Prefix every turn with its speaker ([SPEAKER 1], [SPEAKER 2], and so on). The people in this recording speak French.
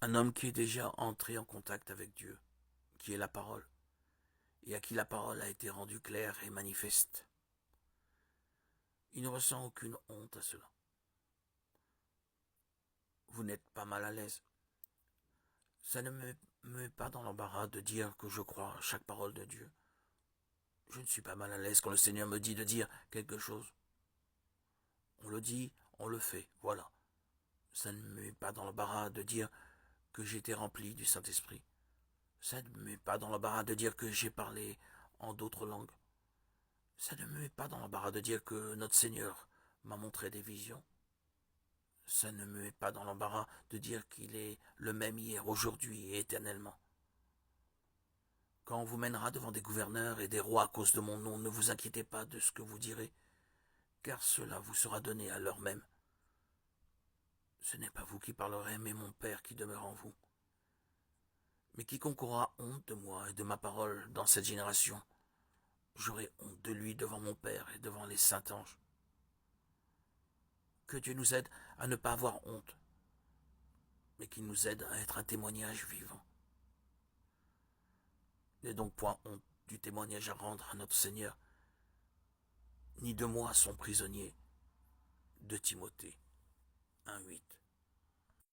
[SPEAKER 1] Un homme qui est déjà entré en contact avec Dieu, qui est la parole, et à qui la parole a été rendue claire et manifeste. Il ne ressent aucune honte à cela. Vous n'êtes pas mal à l'aise. Ça ne me met pas dans l'embarras de dire que je crois à chaque parole de Dieu. Je ne suis pas mal à l'aise quand le Seigneur me dit de dire quelque chose. On le dit, on le fait, voilà. Ça ne me met pas dans l'embarras de dire que j'ai été rempli du Saint-Esprit. Ça ne me met pas dans l'embarras de dire que j'ai parlé en d'autres langues. Ça ne me met pas dans l'embarras de dire que notre Seigneur m'a montré des visions. Ça ne me met pas dans l'embarras de dire qu'il est le même hier, aujourd'hui et éternellement. Quand on vous mènera devant des gouverneurs et des rois à cause de mon nom, ne vous inquiétez pas de ce que vous direz, car cela vous sera donné à l'heure même. Ce n'est pas vous qui parlerez, mais mon Père qui demeure en vous. Mais quiconque aura honte de moi et de ma parole dans cette génération, j'aurai honte de lui devant mon Père et devant les saints anges. Que Dieu nous aide à ne pas avoir honte, mais qu'il nous aide à être un témoignage vivant. Il n'est donc point honte du témoignage à rendre à notre Seigneur, ni de moi son prisonnier, de Timothée 1,8.